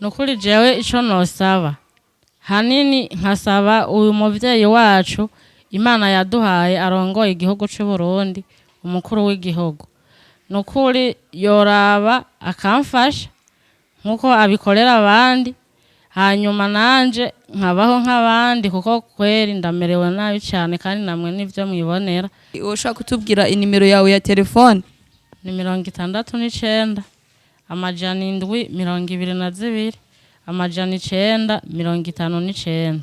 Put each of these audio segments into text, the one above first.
nukuri jewe ico nosaba hanini nkasaba uyu muvyeyi wacu Imana yaduhaye arongoye igihugu c'u Burundi umukuru w'igihugu nukuri yoraba akamfasha nkuko abikorera abandi hanyuma nanje nkabaho nk'abandi kuko kweri ndamerewe nabi cyane kandi namwe nivyo mwibonera. Ushaka kutubwira inimero yawe ya telefone? Ni 69 amajana 722 amajana 959.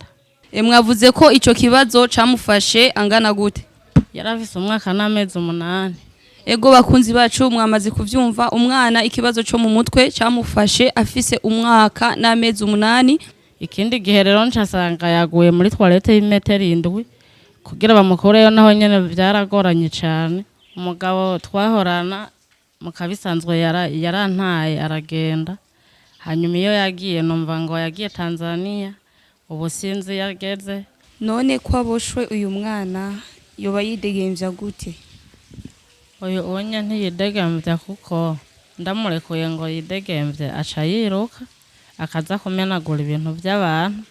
Mwavuze ko ico kibazo camufashe angana gute? Yaravise umwaka n'amezi 8. Ego bakunzi bacu mwamaze kuvyumva umwana ikibazo cyo mu mutwe camufashe afise umwaka n'amezi 8. Ikindi gihe rero ncasanga yaguye muri toilette y'imetero 7 kugira bamukoreyo naho nyene byaragoranye cyane. Umugabo twahorana mukabisanzwe yarantaye aragenda hanyuma iyo yagiye numva ngo yagiye Tanzania ubu sinzi yageze. None ko aboshwe uyu mwana yoba yidegemvya gute? Oyo onye ntiyidegemvya kuko ndamurekuye ngo yidegemvye aca yiruka akaza kumenagura ibintu by'abantu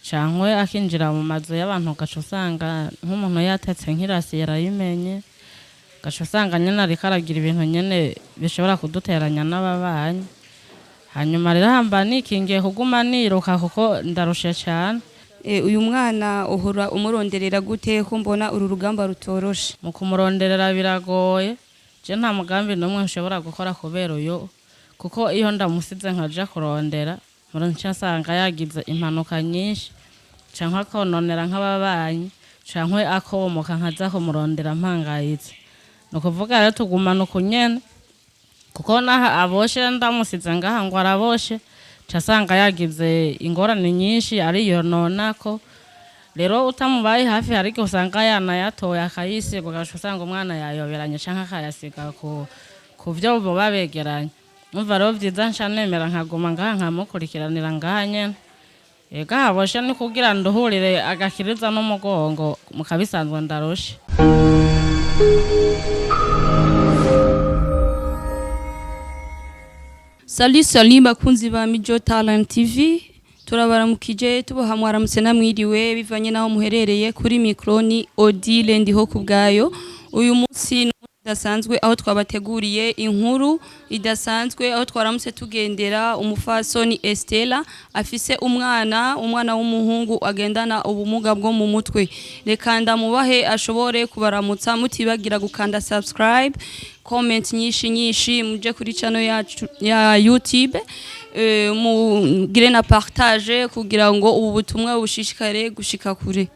cankwe akinjira mu mazu y'abantu gaco usanga nk'umuntu yatetse nk'irasi yarayimenye gaco usanga nyene ariko aragira ibintu nyene bishobora kuduteranya n'ababanyi. Hanyuma rero hamba nikingiye kuguma niruka kuko ndarushe cyane. Uyu mwana uhora umuronderera gute ko mbona uru rugamba rutoroshe? Mu kumuronderera biragoye je nta mugambi n'umwe nshobora gukora kubera uyo kuko iyo ndamusize nkaja kurondera muronca nsanga yagize impanuka nyinshi cankwe akononera nk'ababanyi cankwe akomoka nkaza kumurondera mpangayitse. Nukuvuga rero tugumana ukunyene kuko naha aboshe ndamusize ngaha ngo araboshe casanga yagize ingorane nyinshi ariyo nonako rero utamubaye hafi hariko usanga yana yatoye akayisiga gaco usanga umwana yayoberanye canke akayasiga ku vyo boba begeranye. Umva rero vyiza nshanemera nkaguma ngaha nkamukurikiranira ngaha nyene. Ega haboshe ni kugira nduhurire agakiriza n'umugongo mukabisanzwe ndarushe. Salut bakunzi ba Mijo Talent TV, turabaramukije tubaha mwaramutse namwiriwe bivanye naho muherereye. Kuri mikroni Odile ndiho kubgayo. Uyu munsi idasanzwe aho twabateguriye inkuru idasanzwe aho twaramutse tugendera umufasoni Estela afise umwana w'umuhungu agendana ubumuga bwo mu mutwe. Reka ndamubahe ashobore kubaramutsa mutibagira gukanda subscribe, comment nyinshi muje kuri channel yacu ya YouTube, mugire na partage kugira ngo ubu butumwa bushishikare gushika kure.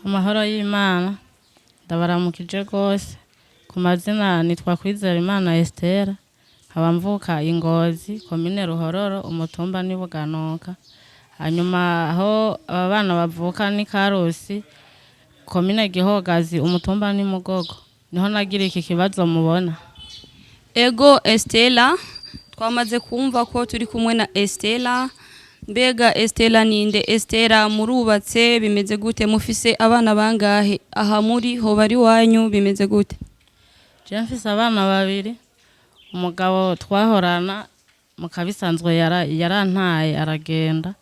Amahoro y'Imana ndabaramukije gose. Ku mazina nitwa Kwizera Estela, nkaba mvuka Ingozi, komine Ruhororo, umutumba ni Buganoka. Hanyuma aho abana bavuka ni Karusi, komine Gihogazi, umutumba ni Mugogo. Niho nagira iki kibazo mubona. Ego Estela, twamaze kumva ko turi kumwe na Estela. Mbega Estela ninde? Estela murubatse bimeze gute? Mufise abana bangahe? Aha muri ho bari wanyu bimeze gute? Je mfise abana 2. Umugabo twahorana mukabisanzwe yarantaye aragenda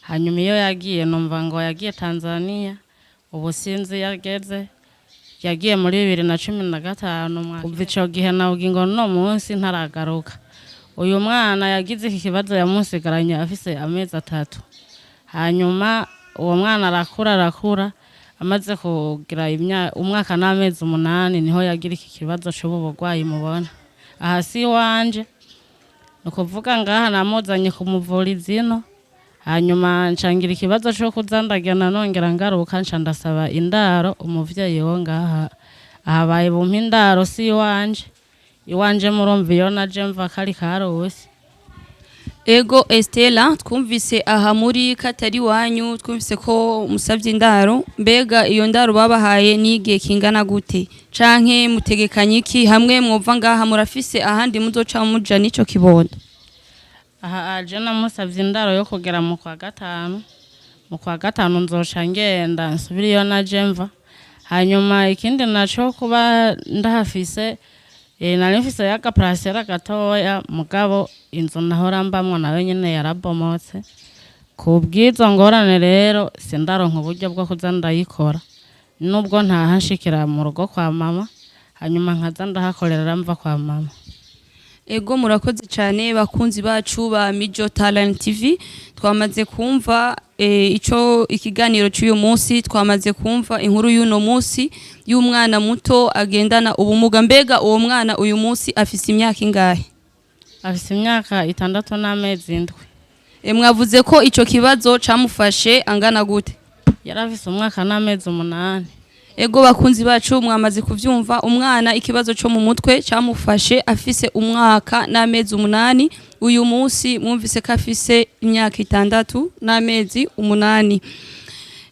hanyuma iyo yagiye numva ngo yagiye Tanzania ubu sinzi yageze. Yagiye muri 2015 kuva ico gihe nawugi ngo no munsi ntaragaruka. Uyu mwana yagize iki kibazo yamunsigaranye afise amezi 3. Hanyuma uwo mwana arakura amaze kugira umwaka n'amezi 8 niho yagira iki kibazo cy'ubugwayi mubona. Aha si wanje nukuvuga ngaha namuzanye kumuvura izino hanyuma ncangira ikibazo cyo kuzandagana nongera ngaruka nca ndasaba indaro umuvyeyi wo ngaha ahabaye bumpa indaro si iwanje murumva iyo naje mva kari Karusi. Ego Estela, twumvise aha muri katari wanyu, twumvise ko musavye indaro. Mbega iyo ndaro babahaye nigiye kingana gute? Canke mutegekanye iki hamwe mwova ngaha murafise ahandi muzoca muja nico kibondo? Aha aje namusavye indaro yo kugera mu kwa gatanu. Mu kwa gatanu nzoca ngenda nsubira iyo naje mva. Hanyuma ikindi naco kuba ndahafise nari mfise y'agaparasera gatoya mugabo inzu nahora mbamwo nayo nyene yarabomotse ku bw'izo ngorane rero sindaronka uburyo bwo kuza ndayikora nubwo ntahashikira mu rugo kwa mama hanyuma nkaza ndahakorera mva kwa mama. Ego murakoze cyane bakunzi bacu ba Mijo Talent TV, twamaze kumva ico ikiganiro cy'uyu munsi, twamaze kumva inkuru y'uno munsi y'umwana muto agendana ubumuga. Mbega uwo mwana uyu munsi afise imyaka ingahe? Afise imyaka 6 n'amezi 7. Mwavuze ko ico kibazo camufashe angana gute? Yarafise umwaka n'amezi 8. Ego bakunzi bacu mwamaze kuvyumva, umwana ikibazo cyo mu mutwe camufashe afise umwaka n'amezi 8. Uyu munsi mwumvise ko afise imyaka 6 n'amezi 8.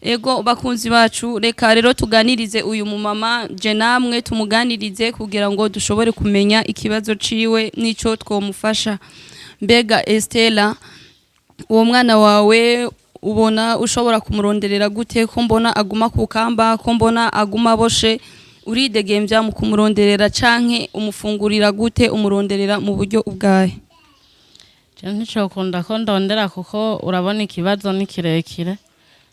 Ego bakunzi bacu, reka rero tuganirize uyu mumama, je namwe tumuganirize kugira ngo dushobore kumenya ikibazo ciwe nico twomufasha. Mbega Estela, uwo mwana wawe ubona ushobora kumuronderera gute? Ko mbona aguma ku kamba, ko mbona aguma boshe, uridegembya mu kumuronderera canke umufungurira gute, umuronderera mu buryo ubwahe? Je nticokunda ko ndondera kuko urabona ikibazo ni kirekire,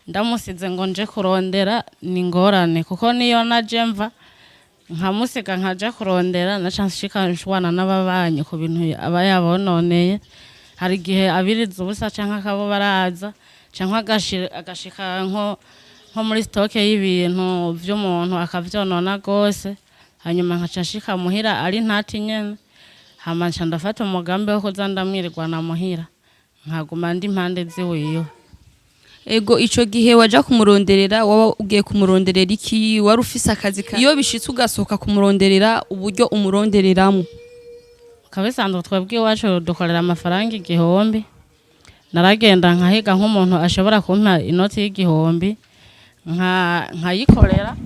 ndamusize ngo nje kurondera ni ngorane kuko niyo naje mva nkamusiga nkaja kurondera naca nshika nshwana n'ababanyi ku bintu aba yabononeye. Hari gihe abiriza ubusa canke akabo baraza canke agashika nko muri stoke y'ibintu vy'umuntu akavyonona gose, hanyuma nkaca shika muhira ari ntati nyene, hama nca ndafata umugambi wo kuza ndamwirirwa na muhira nkaguma ndi impande ziwiwe. Ego ico gihe waja kumuronderera waba ugiye kumuronderera iki? Wari ufise akazi ka iyo bishitse ugasohoka kumuronderera uburyo umurondereramo? Kabisanzwe twebwe iwacu dukorera amafaranga 1,000. Naragenda nkahiga nk'umuntu ashobora kumpa inoti y'1,000 nkayikorera,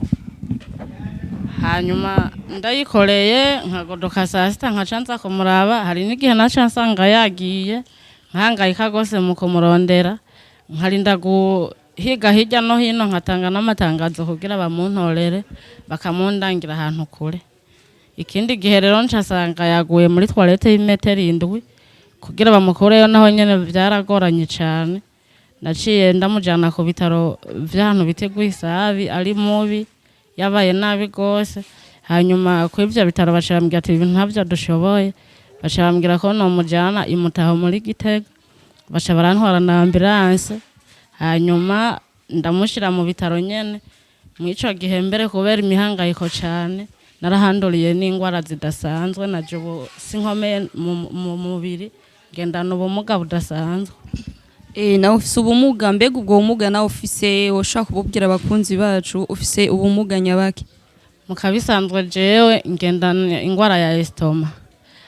hanyuma ndayikoreye nkagodoka saa 6 nkacanza kumuraba. Hari n'igihe naca nsanga yagiye nkangayika gose mu kumurondera, nkarinda guhiga hirya no hino nkatanga n'amatangazo kugira bamuntorere bakamundangira ahantu kure. Ikindi gihe rero ncasanga yaguye muri toilette y'imetero 7 kugira bamukoreyo naho nyene byaragoranye cyane. Naciye ndamujana ku bitaro vy'ahantu biteguye Isabi, ari mubi yabaye nabi gose. Hanyuma ku ivyo bitaro bacambwira ati ibintu ntavyo dushoboye, bacambwira ko no mujana imutaho muri Gitega, baca barantwara na ambulance. Hanyuma ndamushira mu bitaro nyene. Mwico gihe mbere kubera imihangayiko cyane narahanduriye n'ingwara zidasanzwe, naje ubu sinkomeye mu mubiri, ngendana ubumuga budasanzwe. Nawe ufise ubumuga. Mbega ubwo bumuga nawe ufise woshaka kububwira abakunzi bacu, ufise ubumuga nyabaki? Mukabisanzwe jewe ngendana ingwara ya estoma,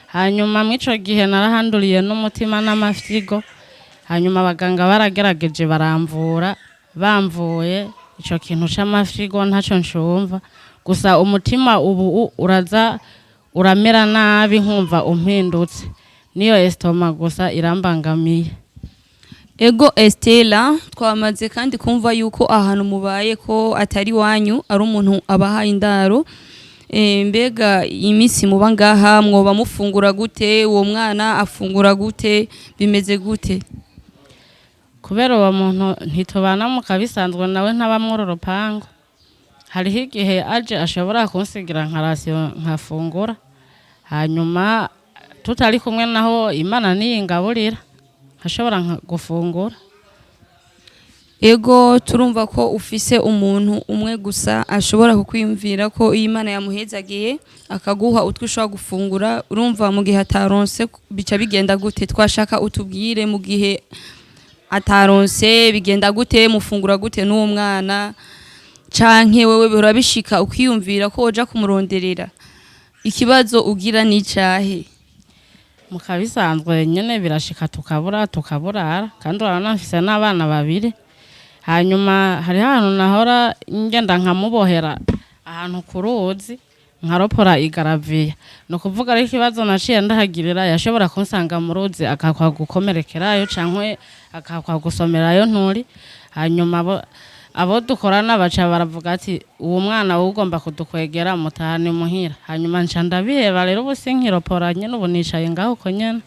hanyuma mwico gihe narahanduriye n'umutima n'amafyigo, hanyuma abaganga baragerageje baramvura, bamvuye ico kintu c'amafyigo ntaco nshumva, gusa umutima ubu uraza uramera nabi nkumva umpindutse, niyo estoma gusa irambangamiye. Ego Estela, twamaze kandi kumva yuko ahantu mubaye ko atari wanyu, ari umuntu abahaye indaro. Mbega imisi muba ngaha mwoba mufungura gute? Uwo mwana afungura gute? Bimeze gute? Kubera uwo muntu ntitubana mu kabisanzwe nawe ntabamwo urupango, hariho igihe aje ashobora kunsigira nka rasiyo nkafungura, hanyuma tutari kumwe naho Imana niyingaburira hashobora gufungura. Ego turumva ko ufise umuntu umwe gusa ashobora kukwiyumvira ko Imana yamuhezagiye akaguha utwo ushobora gufungura. Urumva mu gihe ataronse bica bigenda gute? Twashaka utubwire mu gihe ataronse bigenda gute, mufungura gute n'uwo mwana? Canke wewe birabishika ukiyumvira ko woja kumuronderera? Ikibazo ugira ni cahe? Mukabisanzwe nyene birashika tukaburara, kandi urabona mfise n'abana 2. Hanyuma hari ahantu nahora ngenda nkamubohera ahantu ku ruzi nkaropora igaraviya, no kuvuga ari ikibazo naciye ndahagirira, yashobora kunsanga mu ruzi akakwa gukomerekerayo canke akakwa gusomerayo nturi. Hanyuma abo dukorana baca baravuga ati uwo mwana ugomba kudukwegera mutahane muhira. Hanyuma nca ndabiheba rero ubu sinkiroporanye n'ubu nicaye ngaho uko nyene.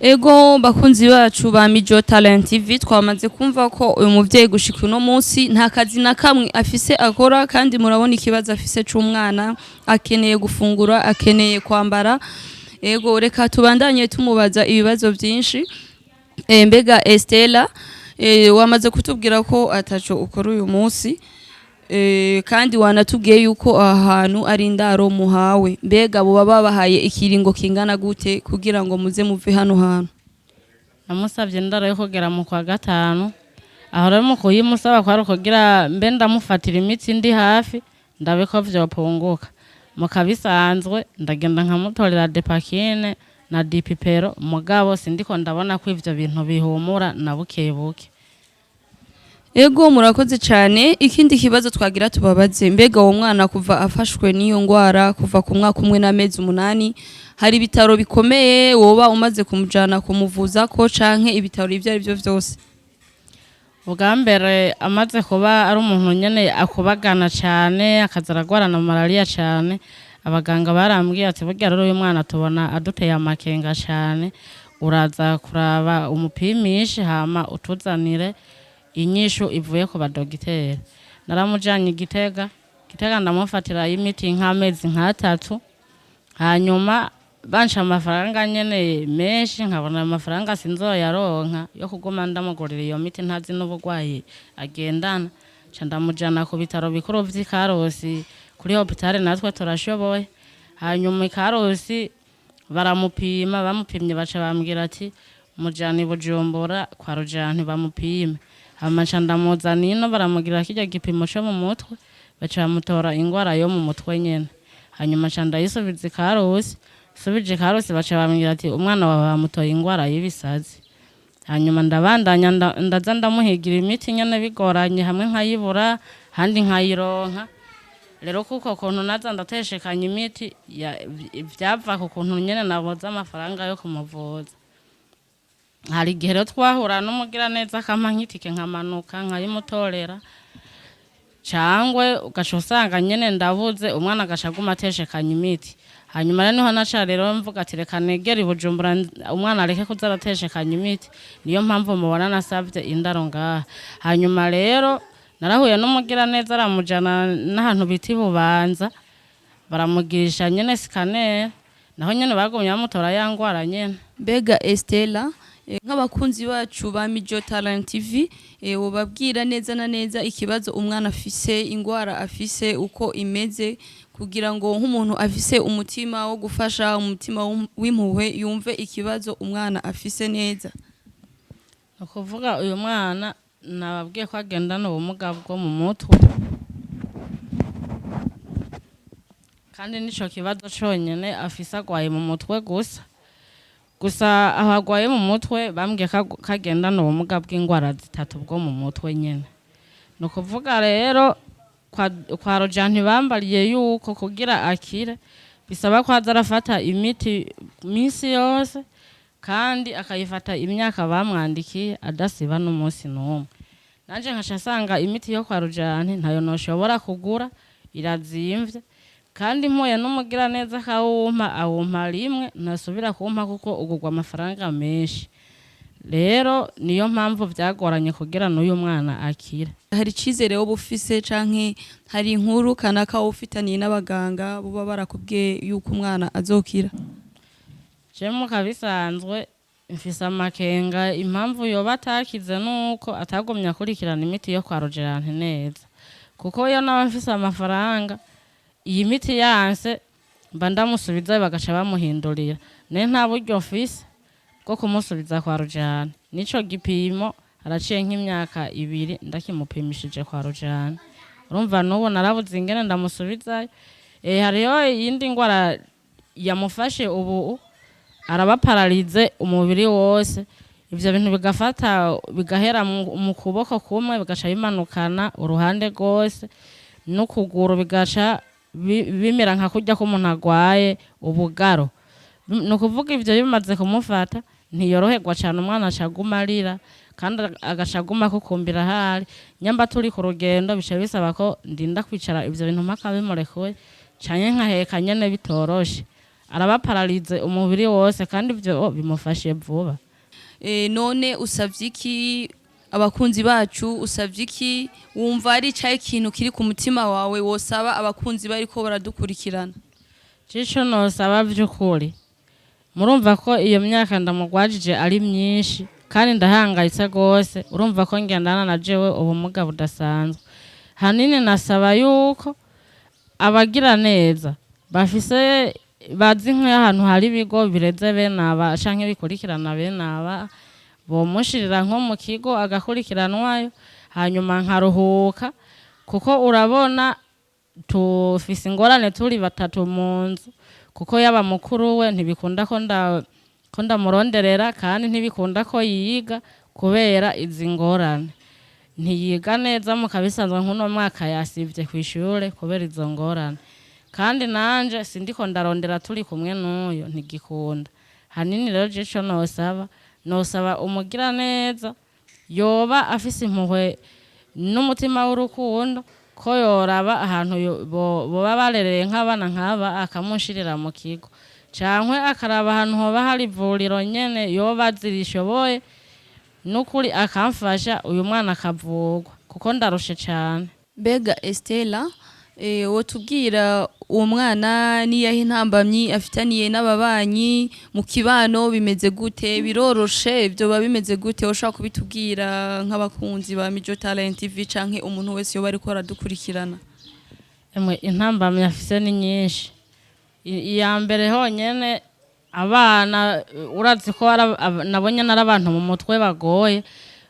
Ego bakunzi bacu ba Mijo Talent TV twamaze kumva ko uyu muvyeyi gushika uno munsi nta kazi na kamwe afise akora, kandi murabona ikibazo afise c'umwana, akeneye gufungura, akeneye kwambara. Ego reka tubandanye tumubaza ibibazo vyinshi. Mbega Estella, wamaze kutubwira ko ataco ukora uyu munsi, kandi wanatubwiye yuko ahantu ari indaro muhawe. Mbega bo babahaye ikiringo kingana gute kugira ngo muze muve hano hantu? Namusavye indaro yo kugera mu kwa gatanu, aho rero mu kuyimusaba kwari kugira mbe ndamufatira imiti ndi hafi ndabe ko vyopunguka. Mukabisanzwe ndagenda nkamutorera Depakine na Dipipero, mugabo sindiko ndabona ko ivyo bintu bihumura na bukebuke. Ego murakoze cyane. Ikindi kibazo twagira tubabaze, mbega uwo mwana kuva afashwe n'iyo ngwara kuva ku mwaka umwe n'amezi 8, hari ibitaro bikomeye woba umaze kumujana kumuvuza ko canke ibitaro ivyo ari byo vyose? Ubwa mbere amaze kuba ari umuntu nyene akubagana cyane akazaragwarana malaria cyane, abaganga barambwiye ati burya rero uyu mwana tubona aduteye amakenga cyane, uraza kuraba umupimishe hama utuzanire inyishu ivuye ku badogiteri. Naramujanye Gitega ndamufatira imiti nk'amezi 3, hanyuma banca amafaranga nyene menshi, nkabona amafaranga sinzoyaronka yo kuguma ndamugurira iyo miti ntazi n'ubugwayi agendana. Ca ndamujana ku bitaro bikuru vy'i Karusi kuri hopitale natwe turashoboye. Hanyuma i Karusi baramupima, bamupimye baca bambwira ati mujana i Bujumbura kwa Rujani bamupime. Hama ca ndamuzana ino baramugira kirya gipimo co mu mutwe, baca bamutora ingwara yo mu mutwe nyene. Hanyuma ca ndayisubiza i Karusi, subije Karusi baca bambwira ati umwana wawe bamutoye ingwara y'ibisazi. Hanyuma ndabandanya ndaza ndamuhigira imiti nyene bigoranye, hamwe nkayibura handi nkayironka. Rero kuko kuntu naza ndateshekanya imiti vyava ku kuntu nyene naboza amafaranga yo kumuvuza. Hari igihe rero twahura n'umugira neza akampa nk'itike nkamanuka nkayimutorera, cangwe ugaca usanga nyene ndabuze umwana agaca aguma ateshekanya imiti. Hanyuma rero niho naca rero mvuga ati reka negere i Bujumbura umwana areke kuza arateshekanya imiti, niyo mpamvu mubona nasavye indaro ngaha. Hanyuma rero narahuye n'umugira neza aramujana n'ahantu biti Bubanza, baramugirisha nyene scanner, naho nyene bagumye bamutora yangwara nyene. Mbega Estella, nk'abakunzi bacu ba Mijo Talent TV, wobabwira neza na neza ikibazo umwana afise, ingwara afise uko imeze, kugira ngo nk'umuntu afise umutima wo gufasha, umutima w'impuhwe yumve ikibazo umwana afise neza. Ukuvuga uyu mwana nababwiye ko agendana ubumuga bwo mu mutwe, kandi nico kibazo conyene afise, agwaye mu mutwe gusa aho agwaye mu mutwe bambwiye kagendana ubumuga bw'ingwara 3 bwo mu mutwe nyene. Nukuvuga rero kwa Rojani bambariye yuko kugira akire bisaba ko azarafata imiti minsi yose, kandi akayifata imyaka bamwandikiye adasiba n'umunsi n'umwe. Nanje nkaca sanga imiti yo kwa Rojani ntayo noshobora kugura, irazimvye, kandi mpoye n'umugira neza awumpa rimwe nasubira kumpa kuko ugurwa amafaranga menshi. Rero niyo mpamvu vyagoranye kugira n'uyu mwana akire. Hari icizere wo bufise canke hari inkuru kanaka ufitaniye n'abaganga bo barakubwiye yuko umwana azokira? Je mukabisanzwe mfise amakenga, impamvu yoba atakize nuko atagumya kurikirana imiti yo kwa Rojani neza, kuko yo nawe mfise amafaranga iyi miti yanse mba ndamusubiza bagaca bamuhindurira, ne nta buryo mfise bwo kumusubiza kwa Rojani. Nico gipimo araciye nk'imyaka 2 ndakimupimishije kwa Rojani, urumva n'ubu narabuze ingene ndamusubizayo. Hariyo iyindi ngwara yamufashe ubu, araba paralize umubiri wose, ivyo bintu bigahera mu kuboko kumwe bigaca bimanukana uruhande rwose, n'ukuguru bigaca bimera nka kurya ko umuntu agwaye ubugaro. Nukuvuga ivyo bimaze kumufata ntiyoroherwa cyane, umwana acaguma arira kandi agacaguma kukumbira ahari. Nyamba turi ku rugendo bica bisaba ko ndinda kwicara ivyo bintu mpaka bimurekuye canke nkaheka nyene bitoroshe, araba paralize umubiri wose kandi ivyo bimufashe vuba. None usavye iki abakunzi bacu, usavye iki, wumva ari caye ikintu kiri ku mutima wawe wosaba abakunzi bariko baradukurikirana? Cico nosaba vy'ukuri, murumva ko iyo myaka ndamugwajije ari myinshi kandi ndahangayitse gose, urumva ko ngendana na jewe ubumuga budasanzwe. Hanini nasaba yuko abagira neza bafise bazi nk'ahantu hari ibigo bireze bene aba canke bikurikirana bene aba, bomushirira nko mu kigo agakurikiranwayo hanyuma nkaruhuka, kuko urabona tufise ingorane turi batatu mu nzu, kuko yaba mukuru we ntibikunda ko ndamuronderera kandi ntibikunda ko yiga kubera izi ngorane. Ntiyiga neza mukabisanzwe nk'uno mwaka yasivye kw'ishure kubera izo ngorane, kandi nanje sindiko ndarondera turi kumwe n'uyo ntigikunda. Hanini rero jico nosaba umugira neza yoba afise impuhwe n'umutima w'urukundo ko yoraba ahantu boba barereye nk'abana nk'aba akamushirira mu kigo, cankwe akaraba ahantu hoba hari ivuriro nyene yoba zirishoboye n'ukuri akamfasha uyu mwana akavugwa kuko ndarushe cane. Mbega Estella, wotubwira uwo mwana niyahe intambamyi afitaniye n'ababanyi mu kibano bimeze gute, biroroshe vyoba bimeze gute? Woshobora kubitubwira nk'abakunzi ba Mijo Talent TV canke umuntu wese yoba ariko aradukurikirana? Intambamyi afise ni nyinshi. Iya mbere honyene abana urazi ko nabonye n'abantu mu mutwe bagoye,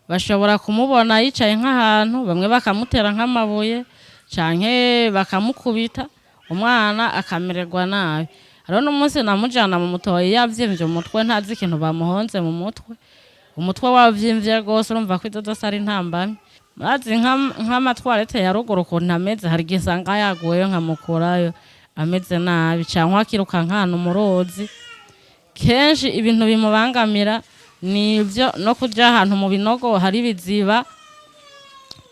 bashobora kumubona yicaye nk'ahantu bamwe bakamutera nk'amabuye canke bakamukubita, umwana akamererwa nabi. Rero n'umunsi namujana mu mutoyi yavyimvye umutwe, ntazi ikintu bamuhonze mu mutwe, umutwe wavyimvye gose, urumva ko izo zose ari intambamyi. Bazi nk'amatwarete ya ruguru ukuntu ameze, hari igihe nsanga yaguyeyo nkamukurayo ameze nabi, canke akiruka nk'ahantu mu ruzi. Kenshi ibintu bimubangamira nivyo no kuja ahantu mu binogo hari ibiziba,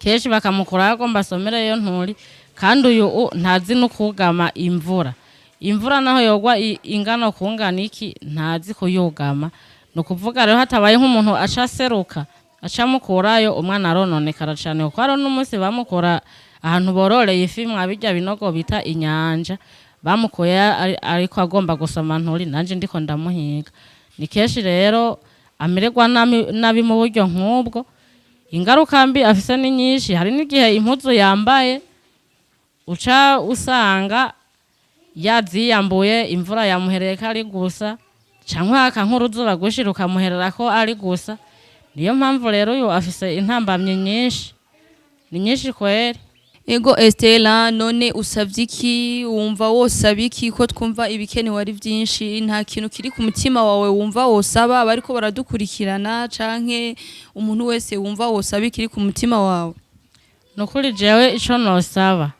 kenshi bakamukurayo agomba asomereyo nturi, kandi uyu ntazi no kugama imvura. Imvura naho yogwa ingano kungana iki ntazi kuyugama. Nukuvuga rero hatabaye nk'umuntu aca seruka aca mukurayo, umwana arononekara cane, kuko haro n'umunsi bamukora ahantu bororeye ifi mwabirya binogo bita inyanja, bamukuye ariko agomba gusoma nturi, nanje ndiko ndamuhiga. Ni kenshi rero amererwa nabi mu buryo nk'ubwo. Ingaruka mbi afise ni nyinshi, hari n'igihe impuzu yambaye uca usanga yaziyambuye, imvura yamuhereye ko ari gusa, canke akankuruzuba gushira ukamuherera ko ari gusa. Niyo mpamvu rero uyu afise intambamyi nyinshi, ni nyinshi kweri. Ego Estella, none usavye iki, wumva wosaba iki? Ko twumva ibikenewe ari vyinshi, nta kintu kiri ku mutima wawe wumva wosaba bariko baradukurikirana, canke umuntu wese wumva wosaba ikiri ku mutima wawe? Nukuri jewe ico nosaba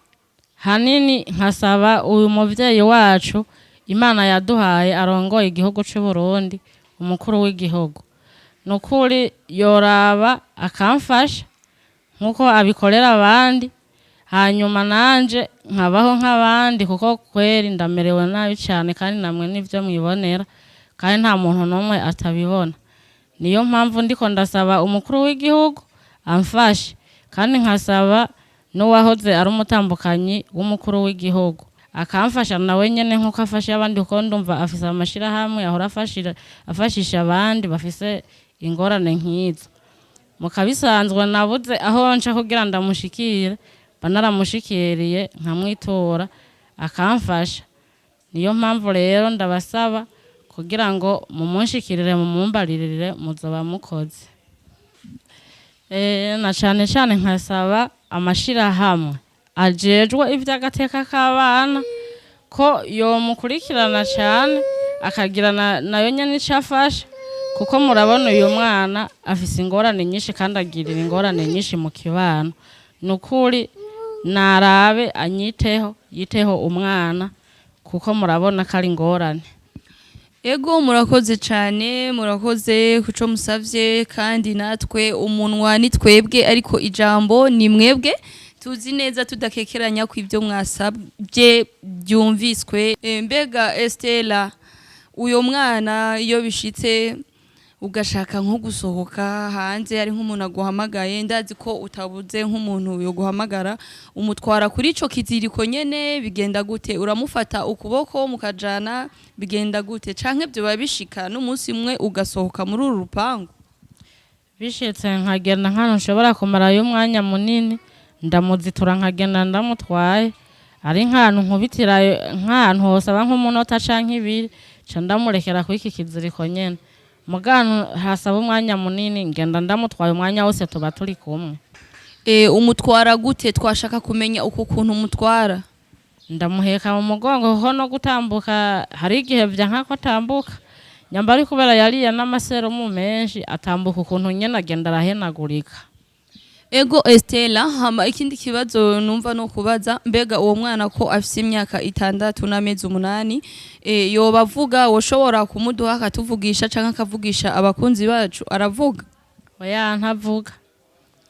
hanini, nkasaba uyu muvyeyi wacu Imana yaduhaye arongoye igihugu c'u Burundi, umukuru w'igihugu, nukuri yoraba akamfasha nkuko abikorera abandi, hanyuma nanje nkabaho nk'abandi, kuko kweri ndamerewe nabi cyane kandi namwe nivyo mwibonera, kandi nta muntu n'umwe atabibona. Niyo mpamvu ndiko ndasaba umukuru w'igihugu amfashe, kandi nkasaba n'uwahoze ari umutambukanyi w'umukuru w'igihugu akamfasha nawe nyene nkuko afashe abandi, kuko ndumva afise amashirahamwe ahora afashisha abandi bafise ingorane nk'izo. Mukabisanzwe nabuze aho nca kugira ndamushikire, banaramushikiriye nkamwitora akamfasha. Niyo mpamvu rero ndabasaba kugira ngo mumunshikirire, mumumbaririre, muzoba mukoze. Na cane cane nkasaba amashirahamwe ajejwe ivy'agateka k'abana ko yomukurikirana cane, akagira nayo nyene ico afasha, kuko murabona uyu mwana afise ingorane nyinshi kandi agirira ingorane nyinshi mu kibano. Nukuri narabe anyiteho, yiteho umwana, kuko murabona ko ari ingorane. Ego murakoze cyane murakoze kuco musavye kandi natwe umunwa ni twebwe ariko ijambo ni mwebwe tuzi neza tudakekeranya ku ivyo mwasabye byumviswe. Mbega Estela uyo mwana iyo bishitse ugashaka nko gusohoka hanze ari nk'umuntu aguhamagaye ndazi ko utabuze nk'umuntu yo guhamagara umutwara kuri ico kiziriko nyene bigenda gute uramufata ukuboko mukajana bigenda gute canke byo babishika n'umunsi umwe ugasohoka muri uru rupangu bishitse nkagenda nkano nshobora kumara yo mwanya munini ndamuzitura nkagenda ndamutwaye ari nk'ahantu nkubitira nk'ahantu hose aba nk'umunota canke ibiri ca ndamurekera kuri iki kiziriko nyene mugano hasaba umwanya munini ngenda ndamutwaye umwanya wose tuba turi kumwe. Umutwara gute twashaka kumenya uko kuntu umutwara ndamuheka mu mugongo ho no gutambuka hari igihe vyanka ko tambuka nyambari kubera yariya n'amaserumu menshi atambuka ukuntu nyene agenda arahenagurika. Ego Estela hama ikindi kibazo numva no kubaza mbega uwo mwana ko afise imyaka 6 n'amezi 8 yoba avuga woshobora kumuduha akatuvugisha canke akavugisha abakunzi bacu aravuga oya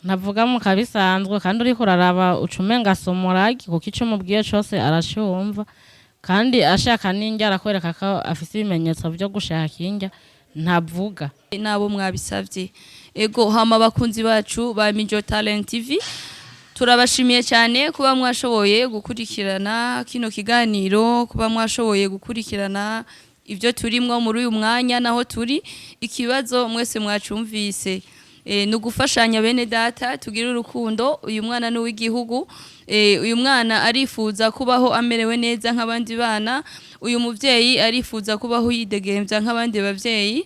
ntavuga mu kabisanzwe kandi uri kuraraba ucumenga asomoragi kuko ico mubwiye cose arashumva kandi ashaka ninjya arakwereka ko afise ibimenyetso byo gushaka injya ntavuga nabo mwabisavye. Ego hama bakunzi bacu ba Mijo Talent TV turabashimiye cyane kuba mwashoboye gukurikirana kino kiganiro kuba mwashoboye gukurikirana ivyo turimwo muri uyu mwanya naho turi ikibazo mwese mwacumvise nugufashanya bene data tugira urukundo uyu mwana ni w'igihugu uyu mwana arifuza kubaho amerewe neza nk'abandi bana uyu muvyeyi arifuza kubaho yidegemvya nk'abandi bavyeyi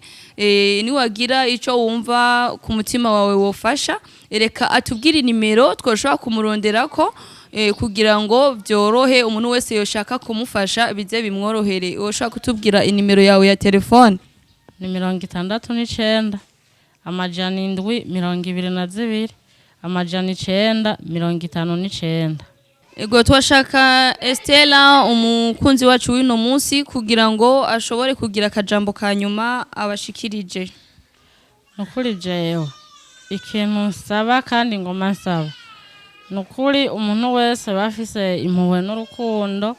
niwagira ico wumva ku mutima wawe wofasha reka atubwire nimero twoshobora kumuronderako kugira ngo byorohe umuntu wese yoshaka kumufasha bize bimworohere woshobora kutubwira inimero yawe ya telefone ni 69 amajana 722 amajana 959. Ego twashaka Estela umukunzi wacu wino munsi kugira ngo ashobore kugira akajambo kanyuma abashikirije. Nukuri jewe ikintu nsaba kandi ngoma nsaba nukuri umuntu wese bafise impuhwe n'urukundo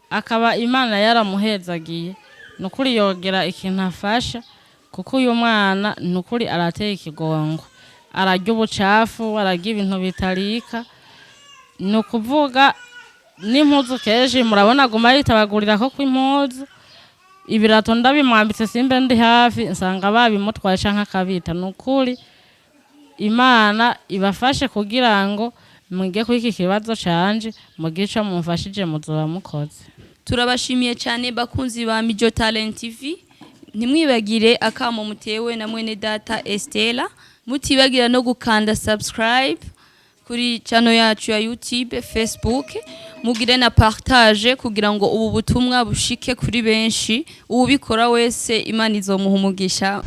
akaba Imana yaramuhezagiye nukuri yogera ikintu afasha kuko uyu mwana nukuri arateye ikigongo ararya ubucafu ararya ibintu bitarika nukuvuga n'impuzu keje murabona guma yitabagurira ko kw'impuzu ibirato ndabimwambitse simbe ndi hafi nsanga babimutwaye canka kabita nukuri Imana ibafashe kugira ngo mwige kuri iki kibazo canje mugico mumfashije muzoba mukoze. Turabashimiye cyane bakunzi ba Mijo Talent TV ntimwibagire akamo mutewe na mwene data Estela mutibagira no gukanda subscribe kuri channel yacu ya YouTube Facebook mugire na partage kugira ngo ubu butumwa bushike kuri benshi ubikora wese Imana izomuha umugisha.